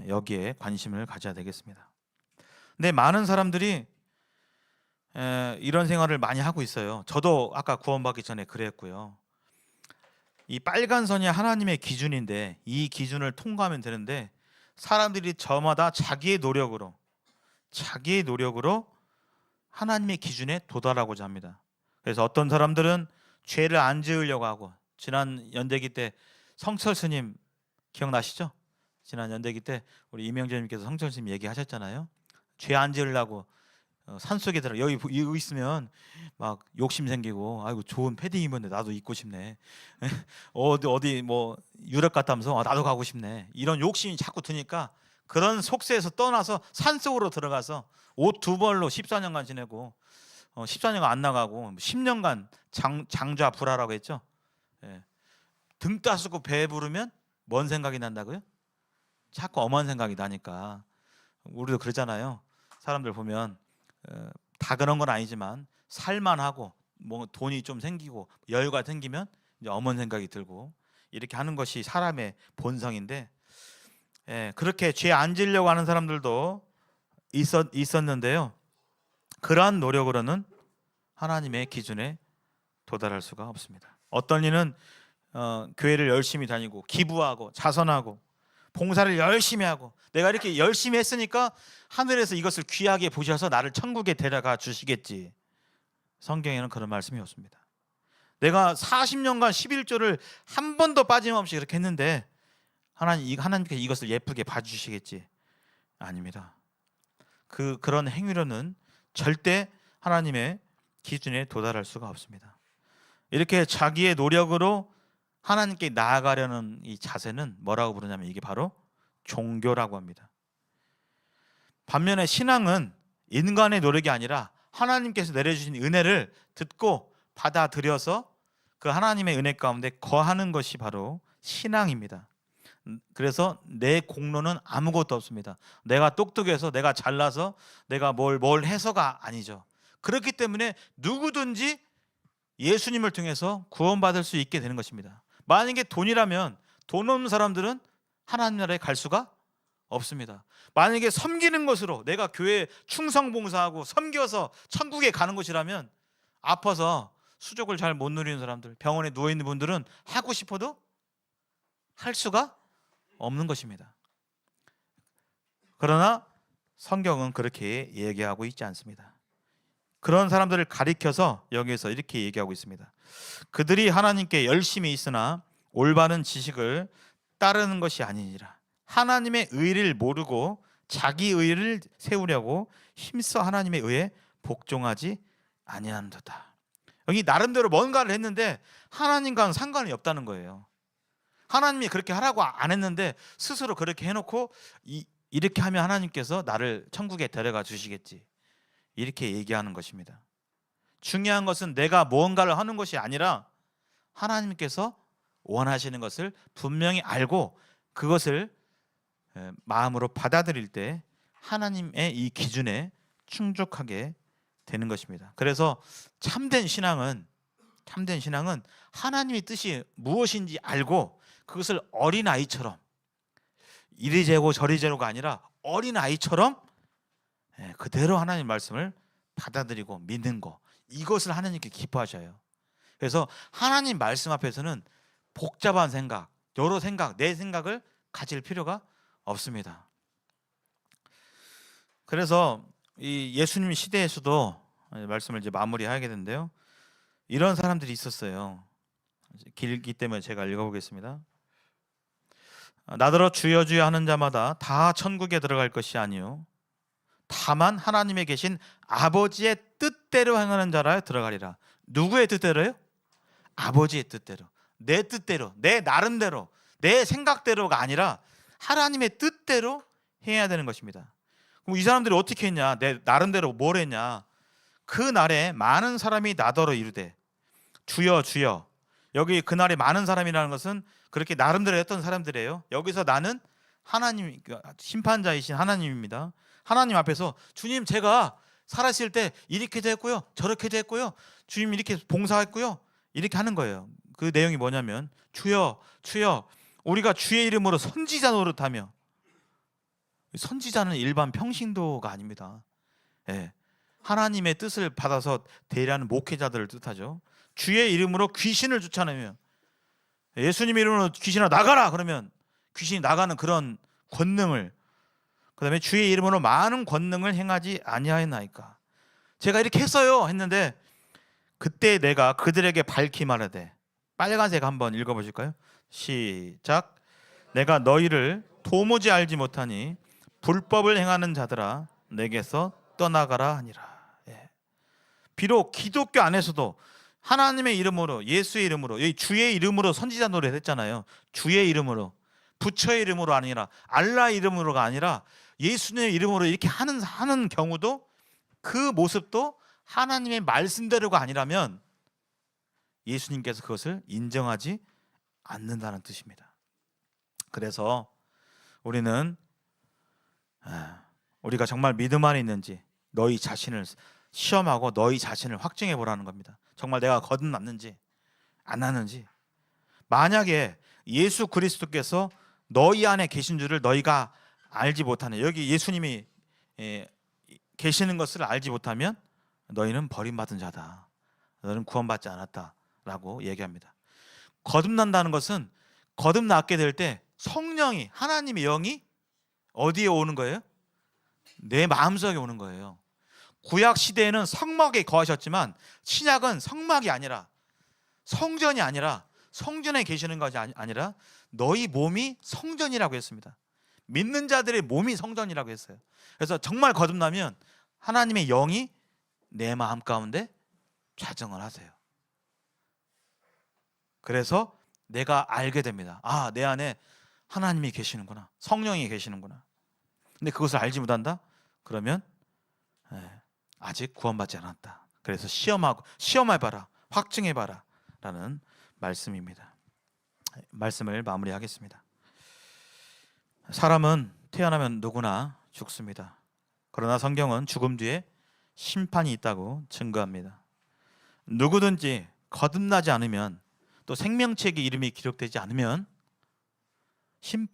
여기에 관심을 가져야 되겠습니다. 근데 많은 사람들이 이런 생활을 많이 하고 있어요. 저도 아까 구원받기 전에 그랬고요. 이 빨간 선이 하나님의 기준인데 이 기준을 통과하면 되는데 사람들이 저마다 자기의 노력으로 하나님의 기준에 도달하고자 합니다. 그래서 어떤 사람들은 죄를 안 지으려고 하고, 지난 연대기 때 성철 스님 기억나시죠? 지난 연대기 때 우리 이명재님께서 성철 스님 얘기하셨잖아요. 죄 안 지으려고 산속에 들어 여기 있으면 막 욕심 생기고, 아이고 좋은 패딩 입었는데 나도 입고 싶네. 어디 뭐 유럽 갔다면서 나도 가고 싶네. 이런 욕심이 자꾸 드니까 그런 속세에서 떠나서 산속으로 들어가서 옷 두 벌로 14년간 지내고 14년간 안 나가고 10년간 장좌 불화라고 했죠. 예. 등 따스고 배 부르면 뭔 생각이 난다고요? 자꾸 엄한 생각이 나니까. 우리도 그러잖아요. 사람들 보면 다 그런 건 아니지만 살만하고 뭐 돈이 좀 생기고 여유가 생기면 이제 엄한 생각이 들고 이렇게 하는 것이 사람의 본성인데, 그렇게 죄 안 지으려고 하는 사람들도 있었는데요. 그러한 노력으로는 하나님의 기준에 도달할 수가 없습니다. 어떤 이는 교회를 열심히 다니고 기부하고 자선하고 봉사를 열심히 하고, 내가 이렇게 열심히 했으니까 하늘에서 이것을 귀하게 보셔서 나를 천국에 데려가 주시겠지. 성경에는 그런 말씀이 없습니다. 내가 40년간 11조를 한 번도 빠짐없이 이렇게 했는데 하나님께서 이것을 예쁘게 봐주시겠지. 아닙니다. 그런 행위로는 절대 하나님의 기준에 도달할 수가 없습니다. 이렇게 자기의 노력으로 하나님께 나아가려는 이 자세는 뭐라고 부르냐면 이게 바로 종교라고 합니다. 반면에 신앙은 인간의 노력이 아니라 하나님께서 내려주신 은혜를 듣고 받아들여서 그 하나님의 은혜 가운데 거하는 것이 바로 신앙입니다. 그래서 내 공로는 아무것도 없습니다. 내가 똑똑해서 내가 잘나서 내가 뭘 해서가 아니죠. 그렇기 때문에 누구든지 예수님을 통해서 구원받을 수 있게 되는 것입니다. 만약에 돈이라면 돈 없는 사람들은 하나님 나라에 갈 수가 없습니다. 만약에 섬기는 것으로 내가 교회에 충성봉사하고 섬겨서 천국에 가는 것이라면 아파서 수족을 잘 못 누리는 사람들, 병원에 누워있는 분들은 하고 싶어도 할 수가 없는 것입니다. 그러나 성경은 그렇게 얘기하고 있지 않습니다. 그런 사람들을 가리켜서 여기에서 이렇게 얘기하고 있습니다. 그들이 하나님께 열심히 있으나 올바른 지식을 따르는 것이 아니니라. 하나님의 의를 모르고 자기 의를 세우려고 힘써 하나님의 의에 복종하지 아니한도다. 여기 나름대로 뭔가를 했는데 하나님과는 상관이 없다는 거예요. 하나님이 그렇게 하라고 안 했는데 스스로 그렇게 해놓고 이렇게 하면 하나님께서 나를 천국에 데려가 주시겠지, 이렇게 얘기하는 것입니다. 중요한 것은 내가 무언가를 하는 것이 아니라 하나님께서 원하시는 것을 분명히 알고 그것을 마음으로 받아들일 때 하나님의 이 기준에 충족하게 되는 것입니다. 그래서 참된 신앙은 하나님의 뜻이 무엇인지 알고 그것을 어린아이처럼, 이리재고 저리재고가 아니라 어린아이처럼 그대로 하나님 말씀을 받아들이고 믿는 거, 이것을 하나님께 기뻐하셔요. 그래서 하나님 말씀 앞에서는 복잡한 생각, 여러 생각, 내 생각을 가질 필요가 없습니다. 그래서 이 예수님 시대에서도 말씀을 이제 마무리하게 되는데요, 이런 사람들이 있었어요. 길기 때문에 제가 읽어보겠습니다. 나더러 주여 주여 하는 자마다 다 천국에 들어갈 것이 아니요 다만 하나님에 계신 아버지의 뜻대로 행하는 자라 들어가리라. 누구의 뜻대로요? 아버지의 뜻대로, 내 뜻대로, 내 나름대로, 내 생각대로가 아니라 하나님의 뜻대로 해야 되는 것입니다. 그럼 이 사람들이 어떻게 했냐? 내 나름대로 뭘 했냐? 그 날에 많은 사람이 나더러 이르되 주여 주여. 여기 그날에 많은 사람이라는 것은 그렇게 나름대로 했던 사람들이에요. 여기서 나는 하나님, 심판자이신 하나님입니다. 하나님 앞에서 주님, 제가 살았을 때 이렇게도 했고요, 저렇게도 했고요, 주님 이렇게 봉사했고요, 이렇게 하는 거예요. 그 내용이 뭐냐면 주여 주여 우리가 주의 이름으로 선지자 노릇하며, 선지자는 일반 평신도가 아닙니다. 하나님의 뜻을 받아서 대리하는 목회자들을 뜻하죠. 주의 이름으로 귀신을 쫓아내며, 예수님 이름으로 귀신아 나가라 그러면 귀신이 나가는 그런 권능을, 그 다음에 주의 이름으로 많은 권능을 행하지 아니하였나이까. 제가 이렇게 했어요 했는데 그때 내가 그들에게 밝히 말하되, 빨간색 한번 읽어보실까요? 시작. 내가 너희를 도무지 알지 못하니 불법을 행하는 자들아 내게서 떠나가라 하니라. 비록 기독교 안에서도 하나님의 이름으로, 예수의 이름으로, 여기 주의 이름으로 선지자 노래 했잖아요. 주의 이름으로, 부처의 이름으로 아니라 알라의 이름으로가 아니라 예수님의 이름으로 이렇게 하는 경우도, 그 모습도 하나님의 말씀대로가 아니라면 예수님께서 그것을 인정하지 않는다는 뜻입니다. 그래서 우리는 우리가 정말 믿음 안에 있는지 너희 자신을 시험하고 너희 자신을 확증해 보라는 겁니다. 정말 내가 거듭났는지 안 났는지. 만약에 예수 그리스도께서 너희 안에 계신 줄을 너희가 알지 못하는, 여기 예수님이 계시는 것을 알지 못하면 너희는 버림받은 자다, 너는 구원받지 않았다라고 얘기합니다. 거듭난다는 것은 거듭났게 될 때 성령이, 하나님의 영이 어디에 오는 거예요? 내 마음속에 오는 거예요. 구약 시대에는 성막에 거하셨지만 신약은 성막이 아니라, 성전이 아니라, 성전에 계시는 것이 아니라 너희 몸이 성전이라고 했습니다. 믿는 자들의 몸이 성전이라고 했어요. 그래서 정말 거듭나면 하나님의 영이 내 마음 가운데 좌정을 하세요. 그래서 내가 알게 됩니다. 아, 내 안에 하나님이 계시는구나, 성령이 계시는구나. 근데 그것을 알지 못한다? 그러면 아직 구원받지 않았다. 그래서 시험해봐라, 확증해봐라 라는 말씀입니다. 말씀을 마무리하겠습니다. 사람은 태어나면 누구나 죽습니다. 그러나 성경은 죽음 뒤에 심판이 있다고 증거합니다. 누구든지 거듭나지 않으면, 또 생명책의 이름이 기록되지 않으면 심판